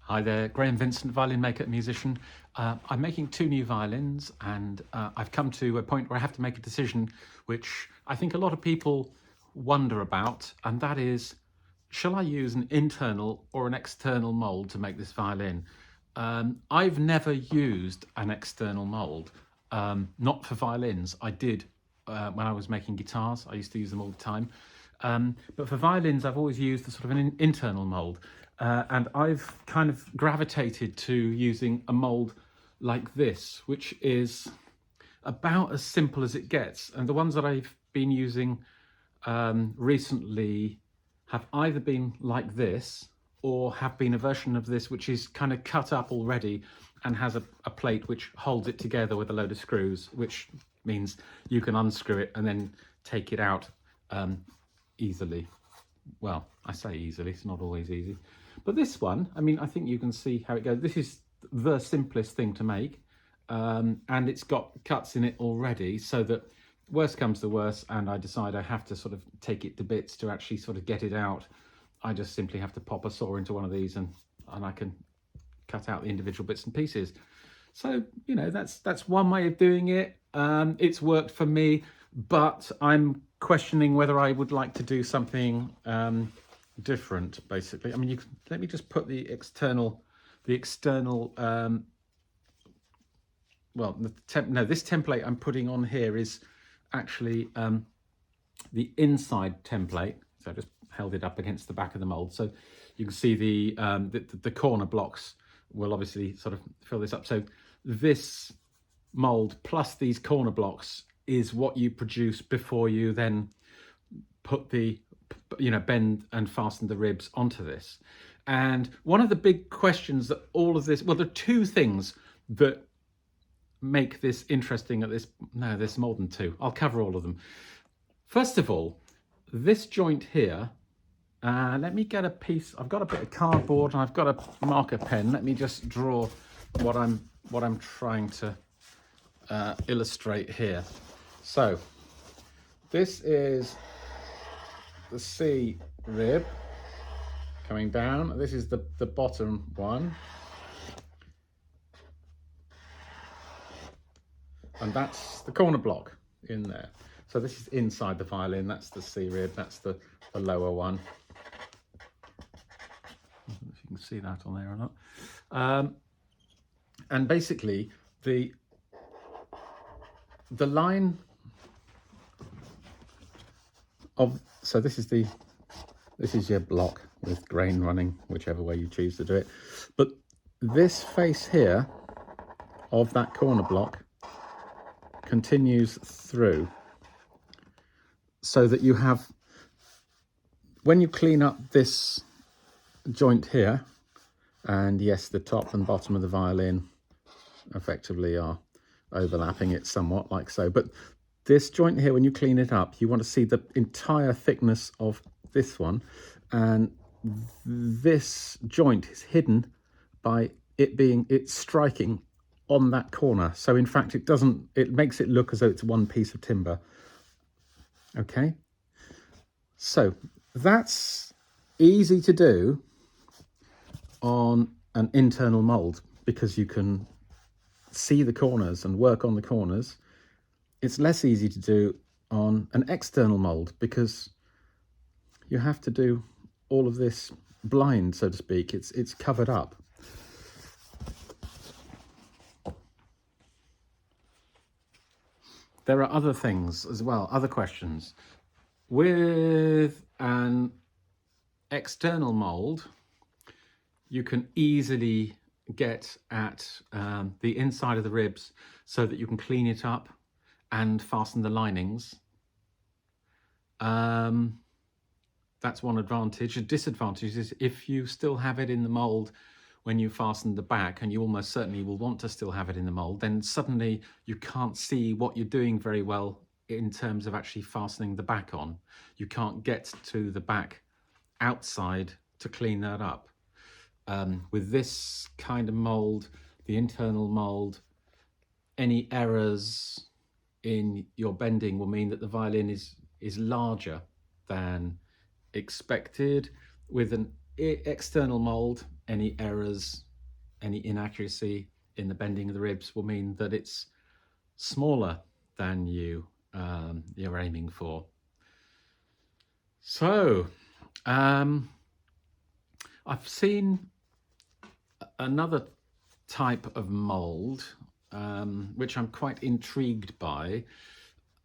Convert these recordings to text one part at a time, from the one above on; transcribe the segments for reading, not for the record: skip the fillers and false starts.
Hi there, Graham Vincent, Violinmaker, musician. I'm making two new violins, and I've come to a point where I have to make a decision which I think a lot of people wonder about, and that is, shall I use an internal or an external mould to make this violin? I've never used an external mould, not for violins. I did when I was making guitars. I used to use them all the time. But for violins, I've always used a sort of an internal mould. And I've kind of gravitated to using a mould like this, which is about as simple as it gets. And the ones that I've been using recently have either been like this or have been a version of this which is kind of cut up already and has a plate which holds it together with a load of screws, which means you can unscrew it and then take it out easily. Well, I say easily, it's not always easy. But this one, I mean, I think you can see how it goes. This is the simplest thing to make, and it's got cuts in it already, so that worst comes to worst and I decide I have to sort of take it to bits to actually sort of get it out, I just simply have to pop a saw into one of these and I can cut out the individual bits and pieces. So, you know, that's one way of doing it. It's worked for me, but I'm questioning whether I would like to do something different, basically. I mean, let me just put the external well, this template I'm putting on here is actually the inside template. So I just held it up against the back of the mold, so you can see the corner blocks will obviously sort of fill this up. So this mold plus these corner blocks is what you produce before you then put the, bend and fasten the ribs onto this. And one of the big questions that all of this, well, there are two things that make this interesting at this, no, there's more than two. I'll cover all of them. First of all, this joint here, let me get a piece, I've got a bit of cardboard and I've got a marker pen. Let me just draw what I'm trying to illustrate here. So this is the C rib coming down. This is the bottom one. And that's the corner block in there. So this is inside the violin. That's the C rib. That's the lower one. I don't know if you can see that on there or not. And basically the line of, so this is your block with grain running, whichever way you choose to do it. But this face here of that corner block continues through, so that you have, when you clean up this joint here, and yes, the top and bottom of the violin effectively are overlapping it somewhat like so, but this joint here, when you clean it up, you want to see the entire thickness of this one, and this joint is hidden by it's striking on that corner. So in fact, it makes it look as though it's one piece of timber. Okay, so that's easy to do on an internal mold because you can see the corners and work on the corners. It's less easy to do on an external mold because you have to do all of this blind, so to speak. It's covered up. There are other things as well, other questions. With an external mold, you can easily get at the inside of the ribs so that you can clean it up and fasten the linings. That's one advantage. A disadvantage is if you still have it in the mold when you fasten the back, and you almost certainly will want to still have it in the mold, then suddenly you can't see what you're doing very well in terms of actually fastening the back on. You can't get to the back outside to clean that up. With this kind of mold, the internal mold, any errors in your bending will mean that the violin is larger than expected. With an external mold, any errors, any inaccuracy in the bending of the ribs will mean that it's smaller than you're aiming for. So I've seen another type of mould which I'm quite intrigued by,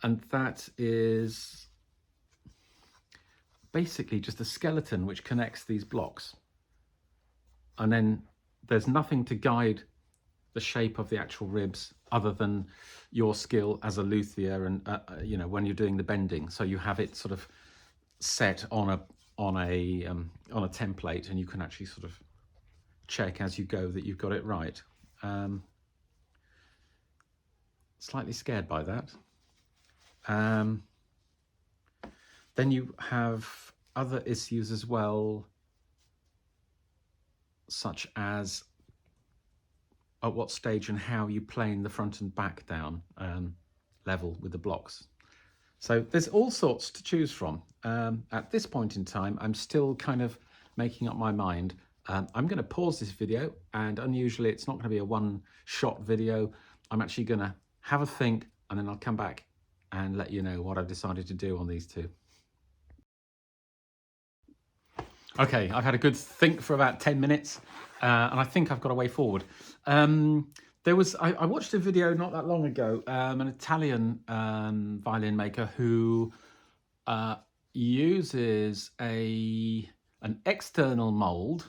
and that is basically just a skeleton which connects these blocks, and then there's nothing to guide the shape of the actual ribs other than your skill as a luthier and you know, when you're doing the bending. So you have it sort of set on a template, and you can actually sort of check as you go that you've got it right. Slightly scared by that. Then you have other issues as well, such as at what stage and how you plane the front and back down level with the blocks. So there's all sorts to choose from. At this point in time, I'm still kind of making up my mind. I'm going to pause this video, and unusually it's not going to be a one-shot video. I'm actually going to have a think, and then I'll come back and let you know what I've decided to do on these two. Okay, I've had a good think for about 10 minutes, and I think I've got a way forward. I watched a video not that long ago, an Italian violin maker who uses an external mould,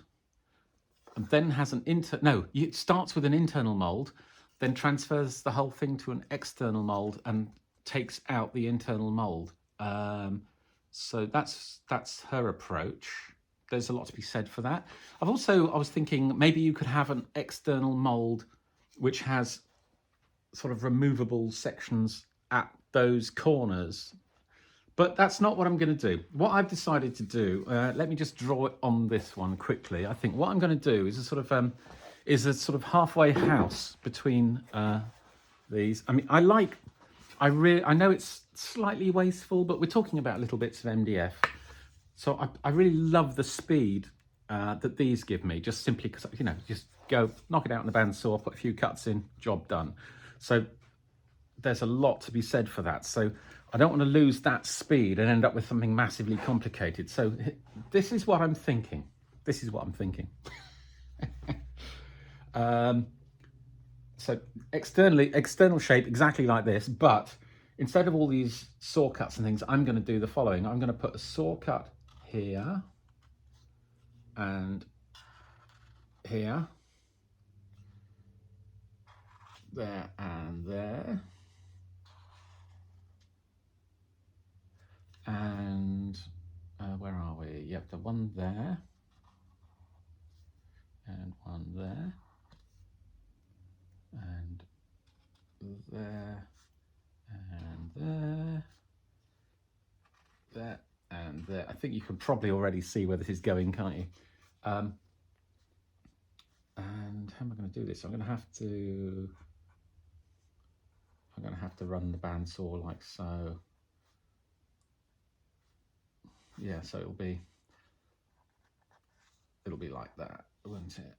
and then has it starts with an internal mould, then transfers the whole thing to an external mould and takes out the internal mould. So that's her approach. There's a lot to be said for that. I was thinking maybe you could have an external mould which has sort of removable sections at those corners, but that's not what I'm going to do. What I've decided to do, let me just draw it on this one quickly. I think what I'm going to do is a sort of halfway house between these. I mean, I know it's slightly wasteful, but we're talking about little bits of MDF. So I really love the speed that these give me, just simply because, you know, just go knock it out in the bandsaw, put a few cuts in, job done. So there's a lot to be said for that. So I don't want to lose that speed and end up with something massively complicated. So this is what I'm thinking. So external shape exactly like this, but instead of all these saw cuts and things, I'm going to do the following. I'm going to put a saw cut here and here, there and there, and where are we? Yep, the one there and one there and there and there and there. I think you can probably already see where this is going, can't you? And how am I going to do this? I'm going to have to run the bandsaw like so. Yeah, so it'll be like that, won't it?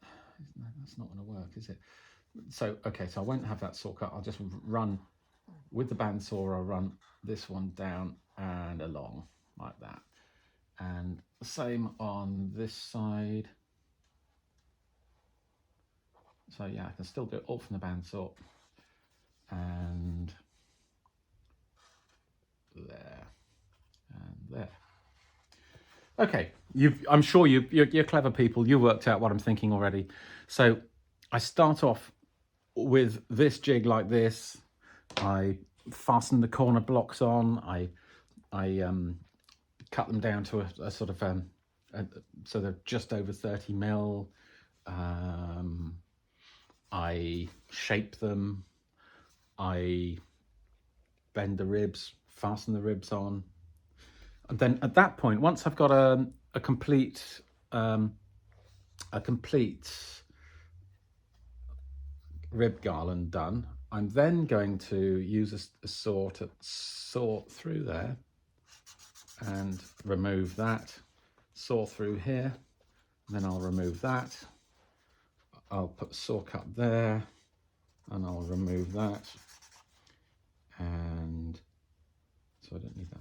That's not going to work, is it? So okay, so I won't have that saw cut. I'll just run with the bandsaw. I'll run this one down and along like that, and the same on this side. So yeah, I can still do it all from the bandsaw, and there and there. Okay, I'm sure you're clever people. You worked out what I'm thinking already. So I start off with this jig like this. I fasten the corner blocks on. I cut them down to a sort of so they're just over 30 mil. I shape them. I bend the ribs, fasten the ribs on. And then at that point, once I've got a complete rib garland done, I'm then going to use a saw to saw through there and remove that, saw through here, and then I'll remove that, I'll put the saw cut there, and I'll remove that. And so I don't need that.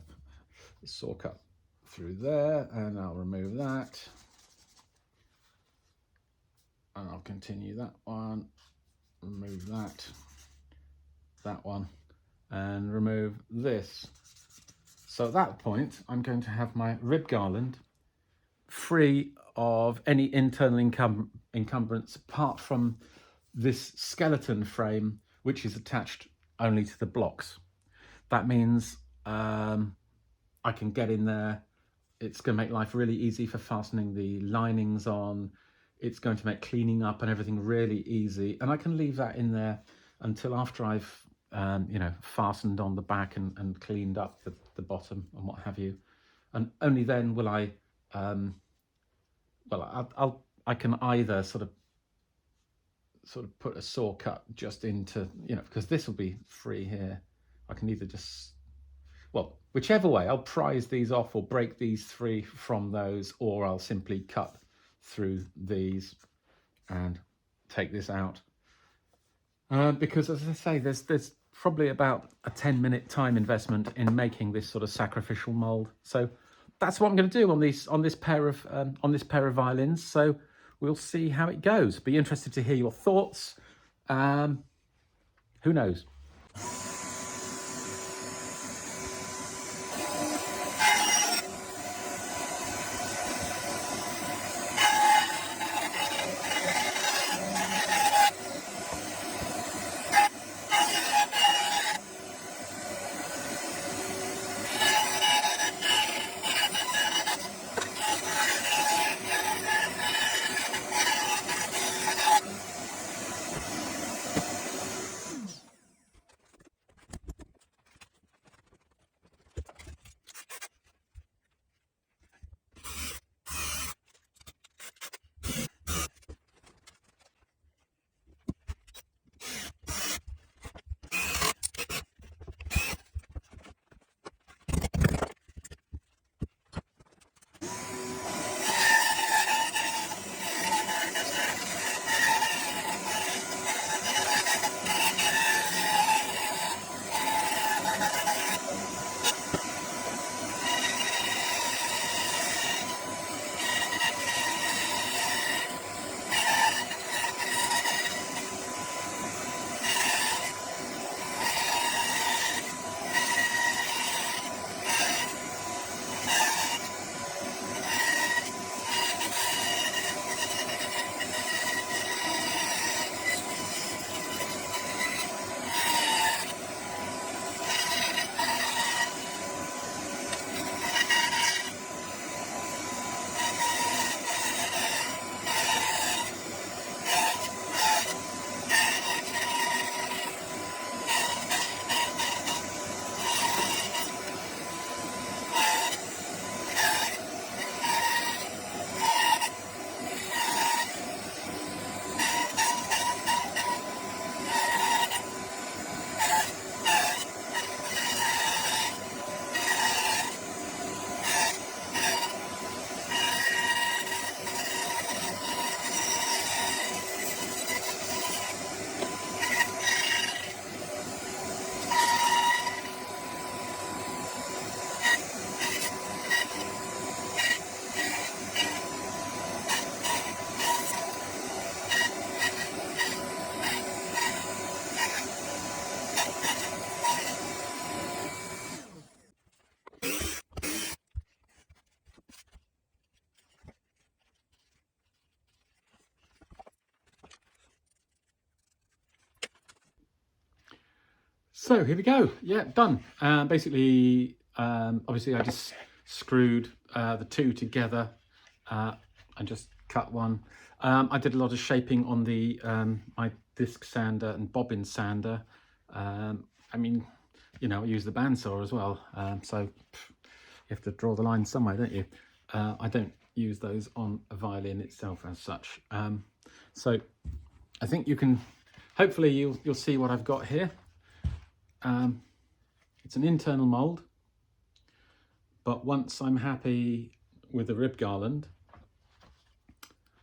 The saw cut through there, and I'll remove that. And I'll continue that one, remove that, that one, and remove this. So at that point, I'm going to have my rib garland free of any internal encumbrance apart from this skeleton frame, which is attached only to the blocks. That means I can get in there. It's going to make life really easy for fastening the linings on. It's going to make cleaning up and everything really easy. And I can leave that in there until after I've, you know, fastened on the back and cleaned up the bottom and what have you. And only then will I, well, I can either sort of put a saw cut just into, you know, because this will be free here. I can either just, well, whichever way, I'll prise these off or break these three from those, or I'll simply cut through these and take this out. Because as I say, there's probably about a 10-minute time investment in making this sort of sacrificial mold. So that's what I'm going to do on this pair of violins. So we'll see how it goes. Be interested to hear your thoughts. Who knows? So here we go. Yeah, done. Basically, obviously I just screwed the two together and just cut one. I did a lot of shaping on the my disc sander and bobbin sander. I mean, you know, I use the bandsaw as well. So you have to draw the line somewhere, don't you? I don't use those on a violin itself as such. So I think you can, hopefully you'll see what I've got here. It's an internal mould, but once I'm happy with the rib garland,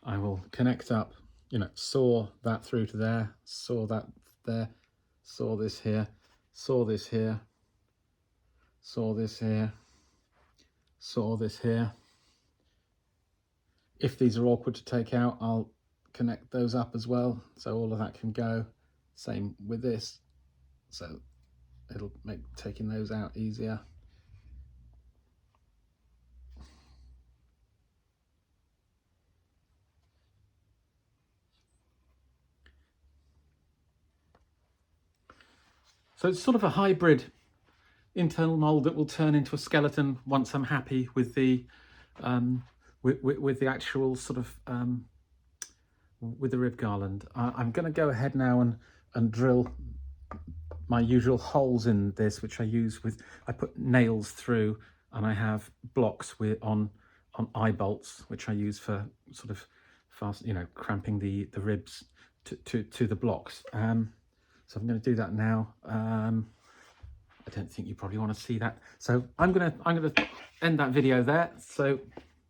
I will connect up you know, saw that through to there, saw that there, saw this here, saw this here, saw this here, saw this here. If these are awkward to take out, I'll connect those up as well, so all of that can go. Same with this, so it'll make taking those out easier. So it's sort of a hybrid internal mould that will turn into a skeleton once I'm happy with the with the actual sort of with the rib garland. I'm going to go ahead now and drill my usual holes in this, which I use with, I put nails through, and I have blocks with on eye bolts, which I use for sort of fast, you know, cramping the ribs to the blocks. So I'm going to do that now. I don't think you probably want to see that, so I'm gonna end that video there. So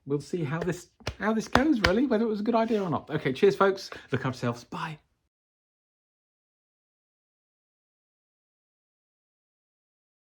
we'll see how this goes, really, whether it was a good idea or not. Okay, cheers folks, look after yourselves, bye.